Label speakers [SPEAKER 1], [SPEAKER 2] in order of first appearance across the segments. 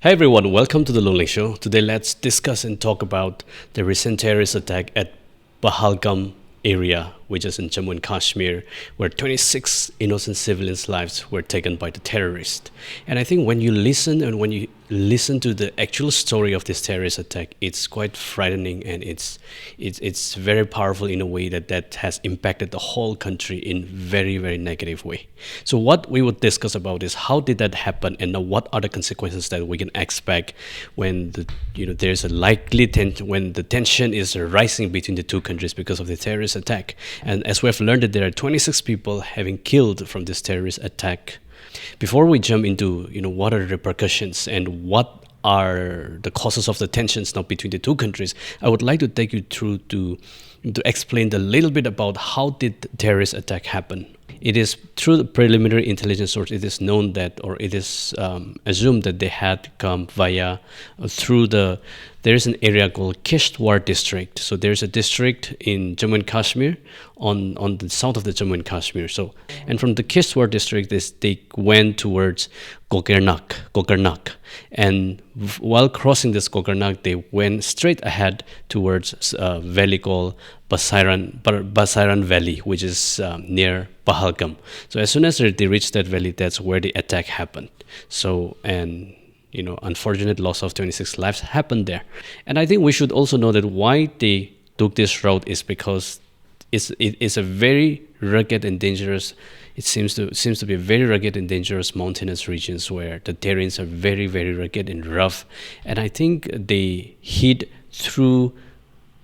[SPEAKER 1] Hi everyone, welcome to the Lungleng Show. Today let's discuss and talk about the recent terrorist attack at Palhagam area, which is in Jammu and Kashmir, where 26 innocent civilians' lives were taken by the terrorists. And I think when you listen to the actual story of this terrorist attack, it's quite frightening, and it's very powerful in a way that has impacted the whole country in very negative way. So what we would discuss about is how did that happen, and what are the consequences that we can expect when there's a likely when the tension is rising between the two countries because of the terrorist attack. And as we have learned that there are 26 people having killed from this terrorist attack. Before we jump into what are the repercussions and what are the causes of the tensions now between the two countries, I would like to take you through to explain a little bit about how did the terrorist attack happen. It is through the preliminary intelligence source. It is known that, or it is assumed that they had come via through the. There is an area called Kishtwar district. So there's a district in Jammu and Kashmir, on the south of the Jammu and Kashmir. So, and from the Kishtwar district, they went towards Gokarnak, and while crossing this Gokarnak, they went straight ahead towards a valley called Basairan Valley, which is near Palhagam. So as soon as they reached that valley, that's where the attack happened. So, and unfortunate loss of 26 lives happened there. And I think we should also know that why they took this route is because it is a very rugged and dangerous. It seems to be a very rugged and dangerous mountainous regions where the terrains are very rugged and rough. And I think they hid through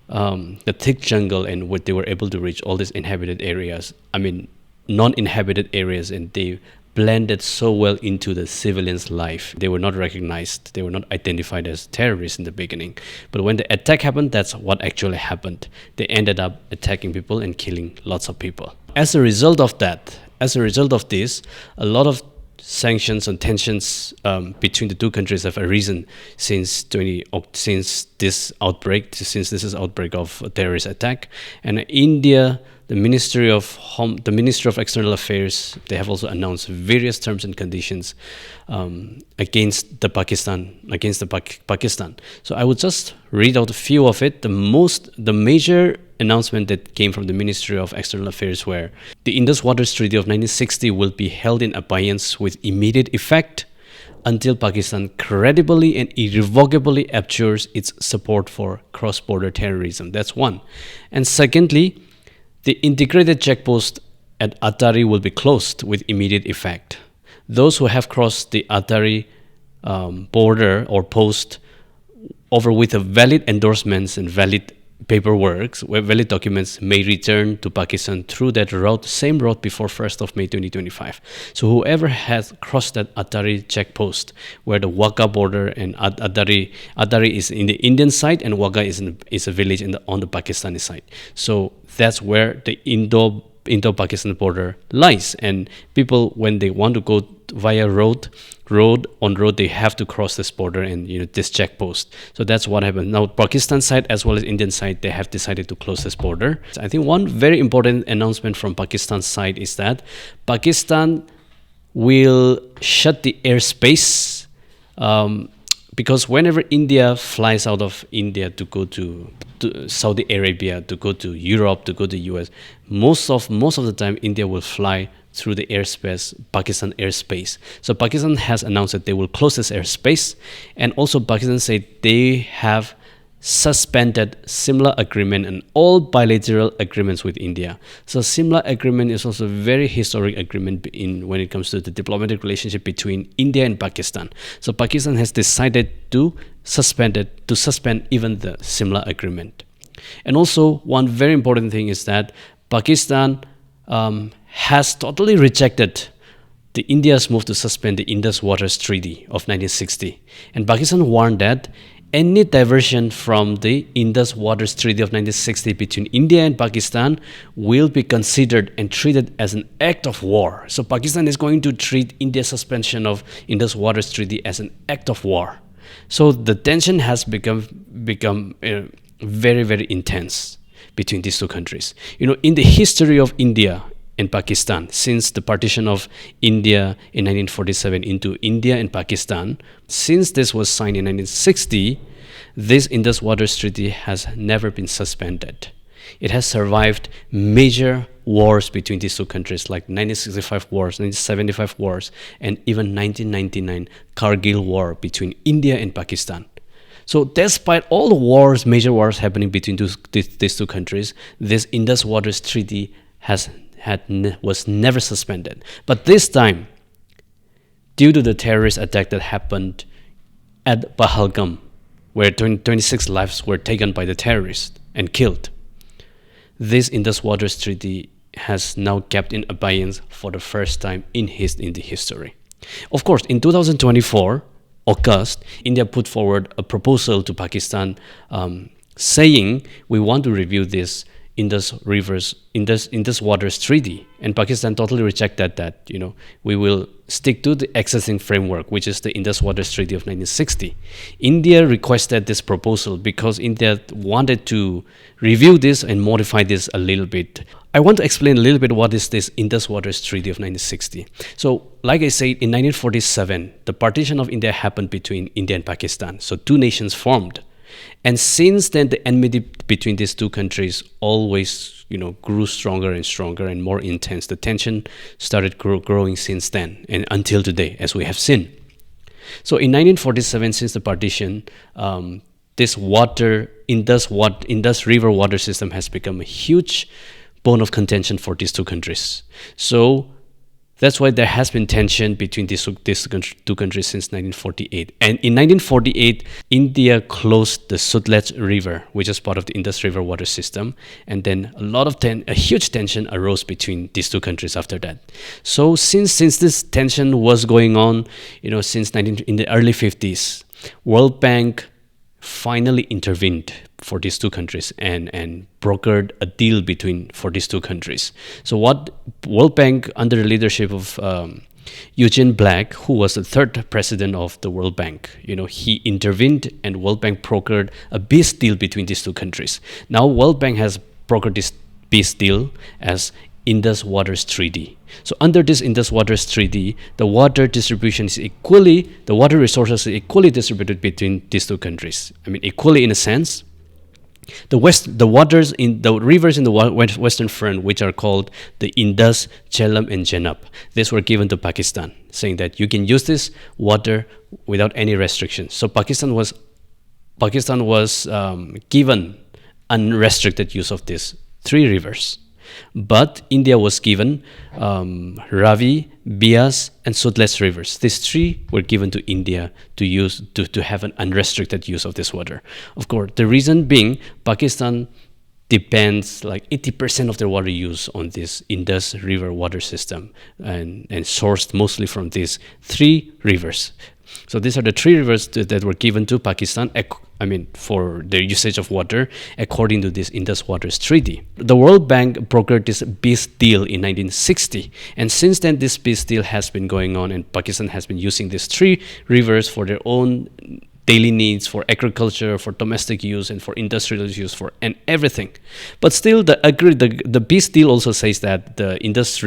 [SPEAKER 1] the thick jungle, and what they were able to reach all these inhabited areas. I mean, non-inhabited areas, and they blended so well into the civilians' life. They were not recognized. They were not identified as terrorists in the beginning. But when the attack happened, that's what actually happened. They ended up attacking people and killing lots of people. As a result of this, a lot of sanctions and tensions between the two countries have arisen since this is outbreak of a terrorist attack. And India, the Ministry of External Affairs, they have also announced various terms and conditions against Pakistan. So I would just read out a few of it. The major announcement that came from the Ministry of External Affairs were the Indus Waters Treaty of 1960 will be held in abeyance with immediate effect until Pakistan credibly and irrevocably abjures its support for cross-border terrorism. That's one. And secondly, the integrated checkpost at Attari will be closed with immediate effect. Those who have crossed the Attari border or post over with valid endorsements and valid paperwork, where valid documents may return to Pakistan through that same route before 1st of May 2025. So whoever has crossed that Attari checkpost, where the Wagah border and Attari is in the Indian side, and Wagah is a village on the Pakistani side. So that's where the Indo-Pakistan border lies, and people, when they want to go via road, they have to cross this border and this checkpost. So that's what happened. Now Pakistan side as well as Indian side, they have decided to close this border. I think one very important announcement from Pakistan side is that Pakistan will shut the airspace, because whenever India flies out of India to go to Saudi Arabia, to go to Europe, to go to US, most of the time India will fly through the Pakistan airspace. So Pakistan has announced that they will close this airspace, and also Pakistan said they have suspended similar agreement and all bilateral agreements with India. So similar agreement is also a very historic agreement when it comes to the diplomatic relationship between India and Pakistan. So Pakistan has decided to suspend even the similar agreement. And also one very important thing is that Pakistan has totally rejected the India's move to suspend the Indus Waters Treaty of 1960. And Pakistan warned that any diversion from the Indus Waters Treaty of 1960 between India and Pakistan will be considered and treated as an act of war. So Pakistan is going to treat India's suspension of Indus Waters Treaty as an act of war. So the tension has become very intense between these two countries. In the history of India and Pakistan. Since the partition of India in 1947 into India and Pakistan, since this was signed in 1960, this Indus Waters Treaty has never been suspended. It has survived major wars between these two countries, like 1965 wars, 1975 wars, and even 1999 Kargil war between India and Pakistan. So despite all the wars, major wars happening between these two countries, this Indus Waters Treaty was never suspended. But this time, due to the terrorist attack that happened at Palhagam, where 26 lives were taken by the terrorists and killed, this Indus Waters Treaty has now kept in abeyance for the first time in the history. Of course, in 2024, August, India put forward a proposal to Pakistan saying we want to review this Indus Waters Treaty, and Pakistan totally rejected that. We will stick to the existing framework, which is the Indus Waters Treaty of 1960. India requested this proposal because India wanted to review this and modify this a little bit. I want to explain a little bit what is this Indus Waters Treaty of 1960. So, like I said, in 1947, the partition of India happened between India and Pakistan. So, two nations formed. And since then, the enmity between these two countries always, grew stronger and stronger and more intense. The tension started growing since then and until today, as we have seen. So in 1947, since the partition, this Indus River water system has become a huge bone of contention for these two countries. So that's why there has been tension between these two countries since 1948. And in 1948, India closed the Sutlej River, which is part of the Indus River water system. And then a huge tension arose between these two countries after that. So since this tension was going on, in the early 50s, World Bank finally intervened for these two countries and brokered a deal for these two countries. So what World Bank, under the leadership of Eugene Black, who was the third president of the World Bank, he intervened and World Bank brokered a peace deal between these two countries. Now World Bank has brokered this peace deal as Indus Waters Treaty. So under this Indus Waters Treaty, the water resources are equally distributed between these two countries. I mean, equally in a sense. The rivers in the western front, which are called the Indus, Jhelum, and Chenab, these were given to Pakistan, saying that you can use this water without any restrictions. So Pakistan was given unrestricted use of these three rivers. But India was given Ravi, Bias, and Sutlej rivers. These three were given to India to use to have an unrestricted use of this water. Of course, the reason being Pakistan depends like 80% of their water use on this Indus River water system and sourced mostly from these three rivers. So these are the three rivers that were given to Pakistan, for their usage of water, according to this Indus Waters Treaty. The World Bank brokered this peace deal in 1960, and since then this peace deal has been going on, and Pakistan has been using these three rivers for their own daily needs, for agriculture, for domestic use, and for industrial use, and everything. But still, the peace deal also says that the Indus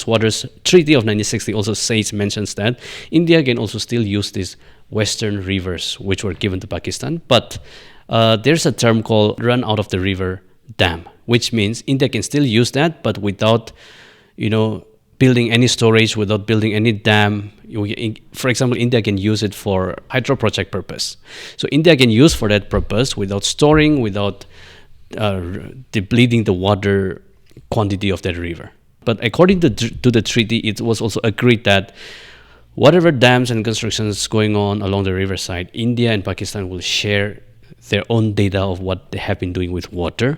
[SPEAKER 1] Waters Treaty of 1960 also mentions that India can also still use these western rivers, which were given to Pakistan. But there's a term called run out of the river dam, which means India can still use that, but without, building any storage, without building any dam. For example, India can use it for hydro project purpose. So India can use for that purpose without storing, without depleting the water quantity of that river. But according to the treaty, it was also agreed that whatever dams and constructions going on along the riverside, India and Pakistan will share their own data of what they have been doing with water,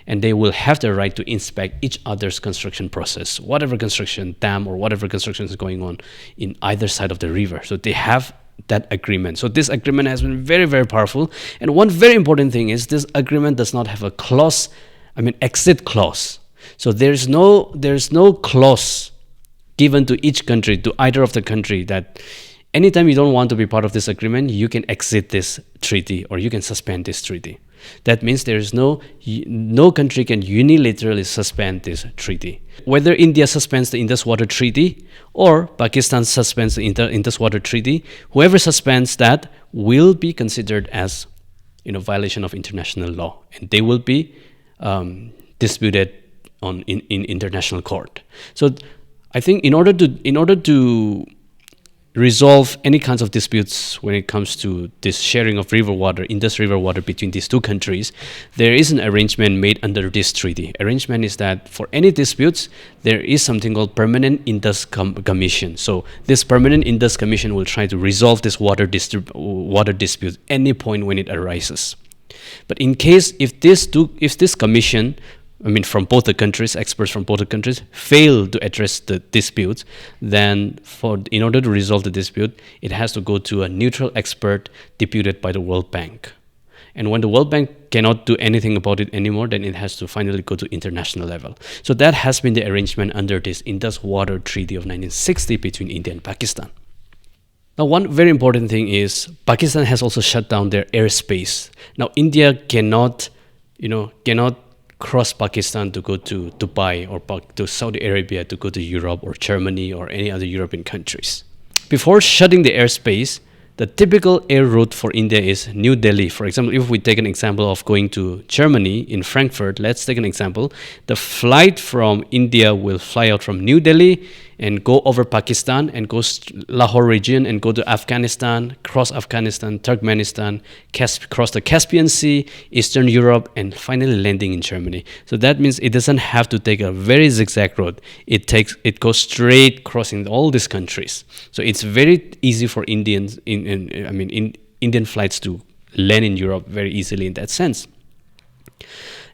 [SPEAKER 1] and they will have the right to inspect each other's construction process, whatever construction, dam or whatever construction is going on in either side of the river. So they have that agreement. So this agreement has been very, very powerful. And one very important thing is this agreement does not have a clause, exit clause. So there's no clause given to each country, to either of the country, that anytime you don't want to be part of this agreement, you can exit this treaty or you can suspend this treaty. That means there is no country can unilaterally suspend this treaty. Whether India suspends the Indus Water Treaty or Pakistan suspends the Indus Water Treaty, whoever suspends that will be considered as violation of international law, and they will be disputed in international court. So I think in order to resolve any kinds of disputes when it comes to this sharing of river water, Indus River water between these two countries, there is an arrangement made under this treaty. Arrangement is that for any disputes, there is something called Permanent Indus Commission. So this Permanent Indus Commission will try to resolve this water dispute any point when it arises. But in case if this commission, from both the countries, experts from both the countries fail to address the disputes, then in order to resolve the dispute, it has to go to a neutral expert deputed by the World Bank. And when the World Bank cannot do anything about it anymore, then it has to finally go to international level. So that has been the arrangement under this Indus Water Treaty of 1960 between India and Pakistan. Now, one very important thing is Pakistan has also shut down their airspace. Now, India cannot cross Pakistan to go to Dubai or to Saudi Arabia to go to Europe or Germany or any other European countries. Before shutting the airspace, the typical air route for India is New Delhi. For example, if we take an example of going to Germany in Frankfurt, let's take an example. The flight from India will fly out from New Delhi and go over Pakistan and go Lahore region and go to Afghanistan, cross Afghanistan, Turkmenistan, cross the Caspian Sea, Eastern Europe, and finally landing in Germany. So that means it doesn't have to take a very zigzag road. It goes straight crossing all these countries. So it's very easy for Indian flights to land in Europe very easily in that sense.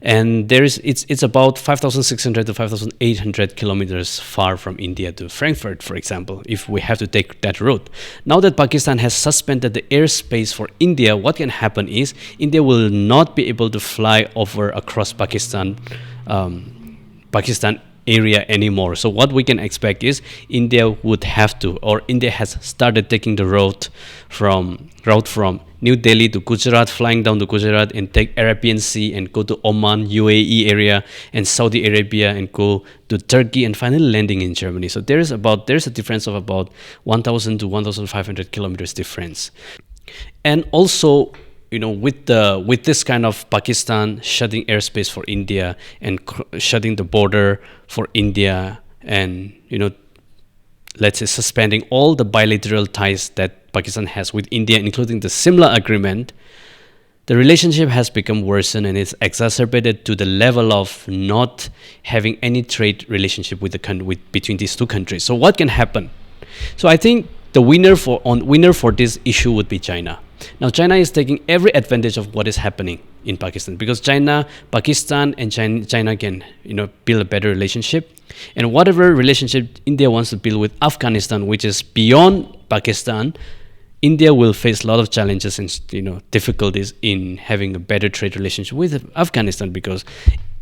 [SPEAKER 1] And it's about 5,600 to 5,800 kilometers far from India to Frankfurt, for example, if we have to take that route. Now that Pakistan has suspended the airspace for India, what can happen is India will not be able to fly over across Pakistan area anymore. So what we can expect is India has started taking the route from New Delhi to Gujarat, flying down to Gujarat and take Arabian Sea and go to Oman, UAE area and Saudi Arabia and go to Turkey and finally landing in Germany. So there's a difference of about 1,000 to 1,500 kilometers difference. And also, with this kind of Pakistan shutting airspace for India and shutting the border for India and, let's say suspending all the bilateral ties that Pakistan has with India, including the Simla Agreement, the relationship has become worsened and it's exacerbated to the level of not having any trade relationship between these two countries. So what can happen? So I think the winner for this issue would be China. Now, China is taking every advantage of what is happening in Pakistan because Pakistan and China can, build a better relationship. And whatever relationship India wants to build with Afghanistan, which is beyond Pakistan, India will face a lot of challenges and, difficulties in having a better trade relationship with Afghanistan because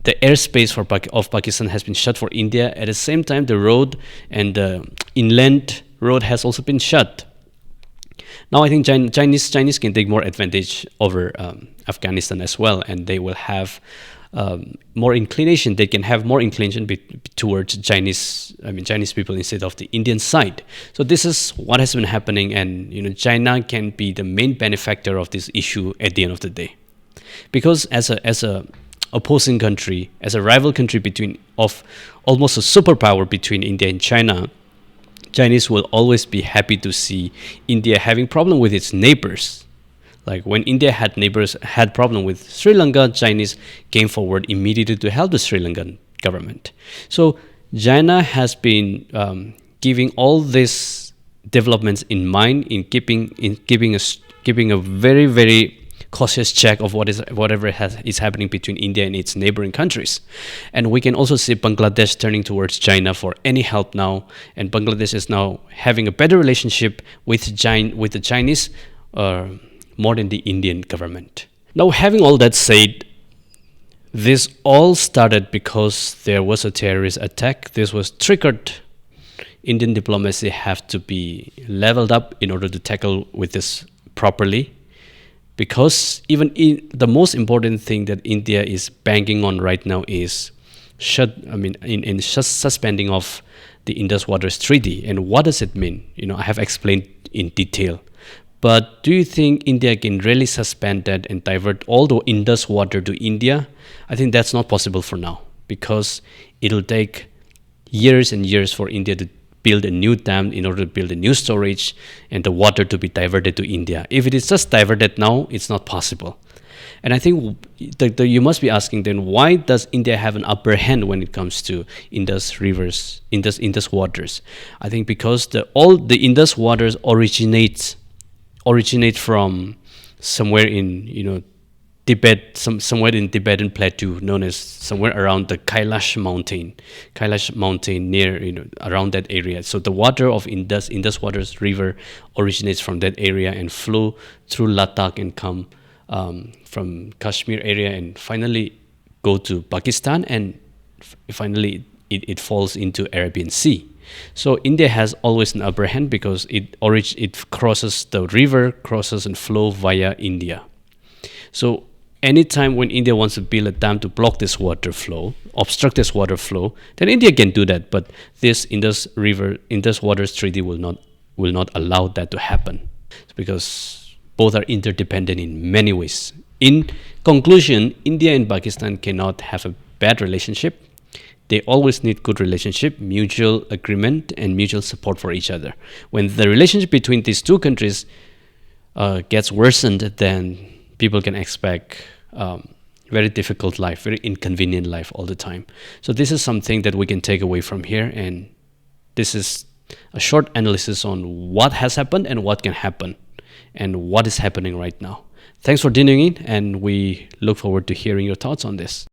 [SPEAKER 1] the airspace of Pakistan has been shut for India. At the same time, the road and the inland road has also been shut. Now I think Chinese can take more advantage over Afghanistan as well, and they will have more inclination. They can have more inclination towards Chinese people instead of the Indian side. So this is what has been happening, and China can be the main benefactor of this issue at the end of the day, because as a opposing country, as a rival country of almost a superpower between India and China, Chinese will always be happy to see India having problem with its neighbors. Like when India had problem with Sri Lanka, Chinese came forward immediately to help the Sri Lankan government. So China has been giving all these developments in mind in keeping a very, very cautious check of whatever is happening between India and its neighboring countries. And we can also see Bangladesh turning towards China for any help now, and Bangladesh is now having a better relationship with the Chinese more than the Indian government. Now, having all that said, this all started because there was a terrorist attack. This was triggered. Indian diplomacy have to be leveled up in order to tackle with this properly, because even the most important thing that India is banking on right now is suspending of the Indus Waters Treaty. And what does it mean? I have explained in detail. But do you think India can really suspend that and divert all the Indus water to India? I think that's not possible for now, because it'll take years and years for India to build a new dam in order to build a new storage and the water to be diverted to India. If it is just diverted now, it's not possible. And I think you must be asking then, why does India have an upper hand when it comes to Indus rivers, Indus waters? I think because all the Indus waters originate from somewhere in Tibet, somewhere in Tibetan plateau, known as somewhere around the Kailash mountain near around that area. So the water of Indus Waters River originates from that area and flow through Ladakh and come from Kashmir area and finally go to Pakistan, and finally it falls into Arabian Sea. So India has always an upper hand because it crosses the river, crosses and flow via India. So anytime when India wants to build a dam to block this water flow, obstruct this water flow, then India can do that. But this Indus Waters Treaty will not allow that to happen, because both are interdependent in many ways. In conclusion, India and Pakistan cannot have a bad relationship. They always need good relationship, mutual agreement, and mutual support for each other. When the relationship between these two countries gets worsened, then people can expect very difficult life, very inconvenient life all the time. So this is something that we can take away from here, and this is a short analysis on what has happened and what can happen and what is happening right now. Thanks for tuning in, and we look forward to hearing your thoughts on this.